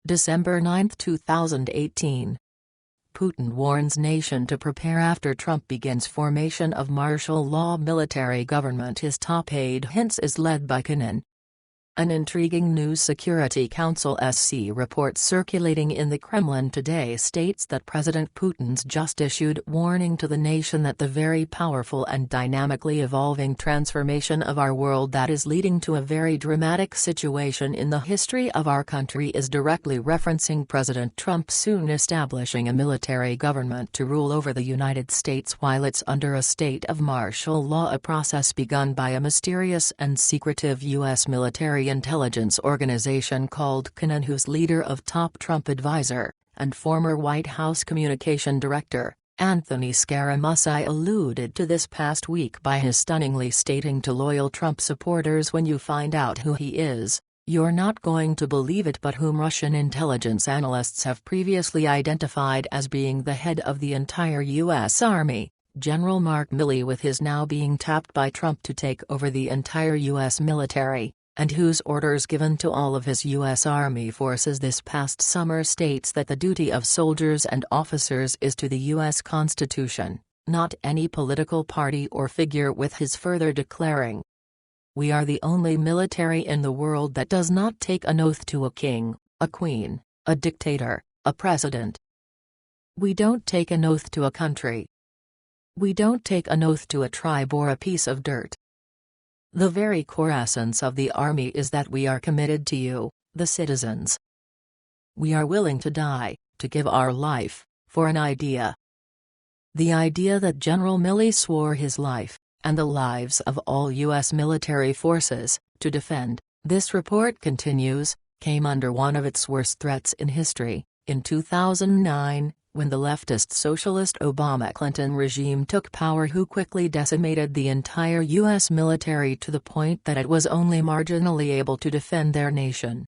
December 9, 2018. Putin warns nation to prepare after Trump begins formation of martial law military government. His top aide hints is led by Kennan. An intriguing News Security Council (SC) report circulating in the Kremlin today states that President Putin's just issued warning to the nation that the very powerful and dynamically evolving transformation of our world that is leading to a very dramatic situation in the history of our country is directly referencing President Trump soon establishing a military government to rule over the United States while it's under a state of martial law, a process begun by a mysterious and secretive U.S. military intelligence organization called Kennan, whose leader of top Trump advisor, and former White House communication director, Anthony Scaramucci, alluded to this past week by his stunningly stating to loyal Trump supporters, "When you find out who he is, you're not going to believe it," but whom Russian intelligence analysts have previously identified as being the head of the entire U.S. Army, General Mark Milley, with his now being tapped by Trump to take over the entire U.S. military, and whose orders given to all of his U.S. Army forces this past summer states that the duty of soldiers and officers is to the U.S. Constitution, not any political party or figure, with his further declaring, "We are the only military in the world that does not take an oath to a king, a queen, a dictator, a president. We don't take an oath to a country. We don't take an oath to a tribe or a piece of dirt. The very core essence of the Army is that we are committed to you, the citizens. We are willing to die, to give our life, for an idea." The idea that General Milley swore his life, and the lives of all U.S. military forces, to defend, this report continues, came under one of its worst threats in history, in 2009, when the leftist socialist Obama-Clinton regime took power, who quickly decimated the entire U.S. military to the point that it was only marginally able to defend their nation.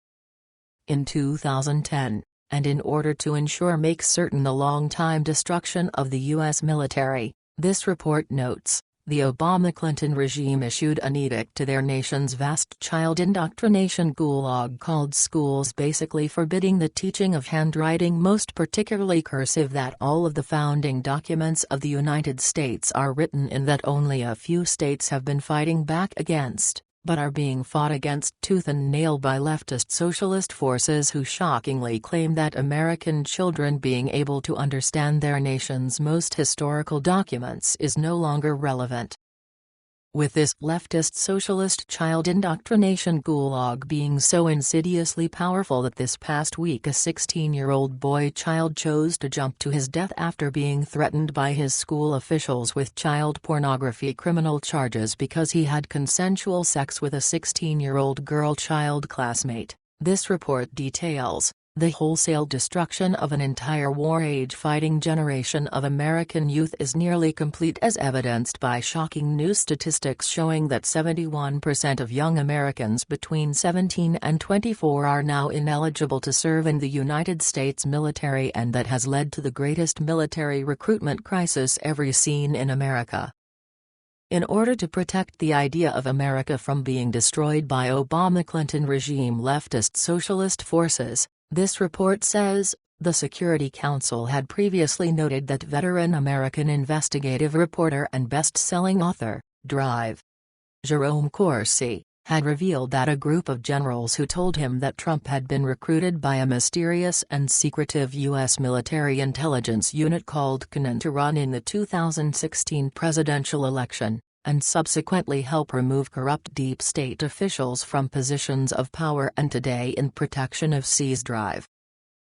In 2010, and in order to make certain the long-time destruction of the U.S. military, this report notes, the Obama-Clinton regime issued an edict to their nation's vast child indoctrination gulag called schools, basically forbidding the teaching of handwriting, most particularly cursive, that all of the founding documents of the United States are written in, that only a few states have been fighting back against, but are being fought against tooth and nail by leftist socialist forces who shockingly claim that American children being able to understand their nation's most historical documents is no longer relevant. With this leftist socialist child indoctrination gulag being so insidiously powerful that this past week a 16-year-old boy child chose to jump to his death after being threatened by his school officials with child pornography criminal charges because he had consensual sex with a 16-year-old girl child classmate, this report details, the wholesale destruction of an entire war-age fighting generation of American youth is nearly complete, as evidenced by shocking new statistics showing that 71% of young Americans between 17 and 24 are now ineligible to serve in the United States military, and that has led to the greatest military recruitment crisis ever seen in America. In order to protect the idea of America from being destroyed by Obama-Clinton regime leftist socialist forces, this report says, the Security Council had previously noted that veteran American investigative reporter and best-selling author, Drive, Jerome Corsi, had revealed that a group of generals who told him that Trump had been recruited by a mysterious and secretive U.S. military intelligence unit called Kennan to run in the 2016 presidential election, and subsequently help remove corrupt deep state officials from positions of power, and today in protection of C's Drive.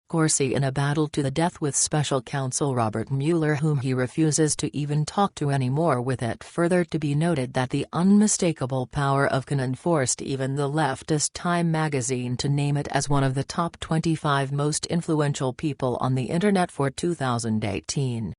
Corsi, in a battle to the death with special counsel Robert Mueller, whom he refuses to even talk to anymore, with it further to be noted that the unmistakable power of Kennan forced even the leftist Time magazine to name it as one of the top 25 most influential people on the Internet for 2018.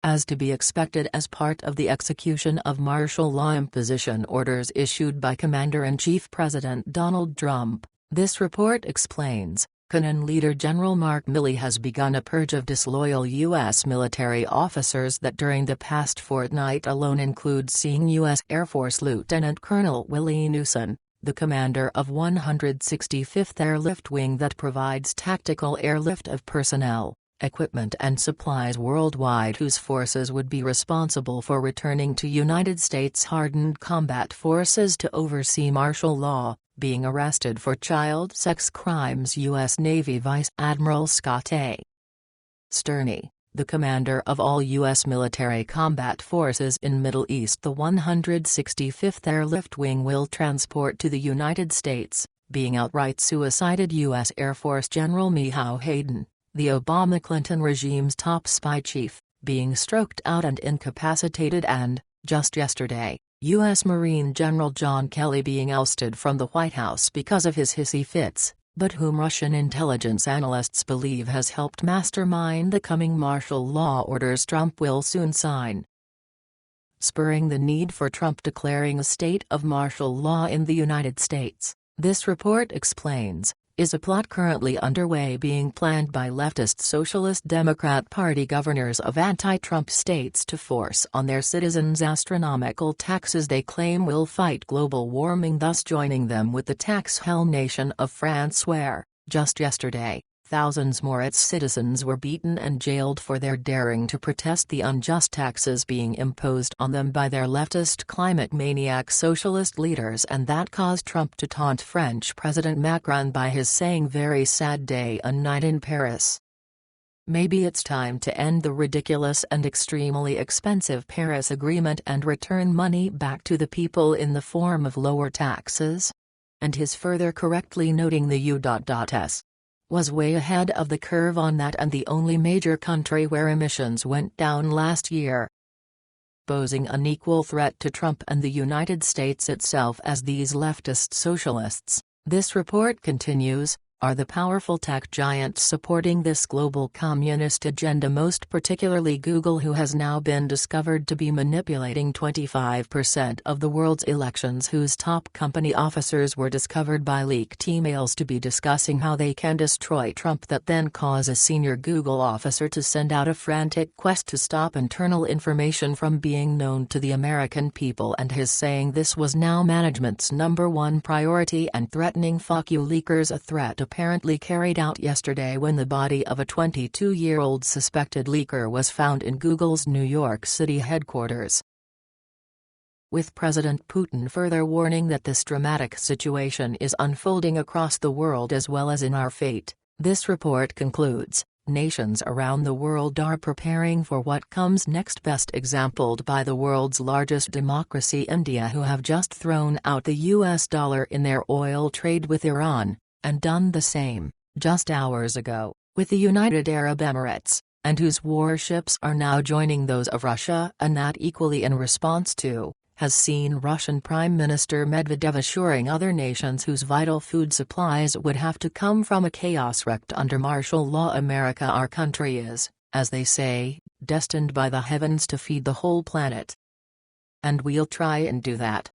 As to be expected as part of the execution of martial law imposition orders issued by Commander-in-Chief President Donald Trump, this report explains, Kennan leader General Mark Milley has begun a purge of disloyal U.S. military officers that during the past fortnight alone includes seeing U.S. Air Force Lieutenant Colonel Willie Newson, the commander of 165th Airlift Wing that provides tactical airlift of personnel, equipment and supplies worldwide, whose forces would be responsible for returning to United States hardened combat forces to oversee martial law, being arrested for child sex crimes. U.S. Navy Vice Admiral Scott A. Sterney, the commander of all U.S. military combat forces in Middle East, the 165th Airlift Wing will transport to the United States, being outright suicided U.S. Air Force General Michael Hayden, the Obama-Clinton regime's top spy chief, being stroked out and incapacitated, and, just yesterday, U.S. Marine General John Kelly being ousted from the White House because of his hissy fits, but whom Russian intelligence analysts believe has helped mastermind the coming martial law orders Trump will soon sign. Spurring the need for Trump declaring a state of martial law in the United States, this report explains, is a plot currently underway being planned by leftist Socialist Democrat Party governors of anti-Trump states to force on their citizens astronomical taxes they claim will fight global warming, thus joining them with the tax hell nation of France, where, just yesterday, thousands more its citizens were beaten and jailed for their daring to protest the unjust taxes being imposed on them by their leftist climate maniac socialist leaders, and that caused Trump to taunt French President Macron by his saying "very sad day and night in Paris." Maybe it's time to end the ridiculous and extremely expensive Paris Agreement and return money back to the people in the form of lower taxes? And his further correctly noting the U.S. was way ahead of the curve on that, and the only major country where emissions went down last year. Posing an equal threat to Trump and the United States itself as these leftist socialists, this report continues, are the powerful tech giants supporting this global communist agenda, most particularly Google, who has now been discovered to be manipulating 25% of the world's elections, whose top company officers were discovered by leaked emails to be discussing how they can destroy Trump, that then cause a senior Google officer to send out a frantic quest to stop internal information from being known to the American people, and his saying this was now management's #1 priority and threatening "fuck you leakers," a threat apparently carried out yesterday when the body of a 22-year-old suspected leaker was found in Google's New York City headquarters. With President Putin further warning that this dramatic situation is unfolding across the world as well as in our fate, this report concludes, nations around the world are preparing for what comes next, best exampled by the world's largest democracy, India, who have just thrown out the US dollar in their oil trade with Iran, and done the same, just hours ago, with the United Arab Emirates, and whose warships are now joining those of Russia, and that equally in response to, has seen Russian Prime Minister Medvedev assuring other nations whose vital food supplies would have to come from a chaos wrecked under martial law America, our country is, as they say, destined by the heavens to feed the whole planet. And we'll try and do that.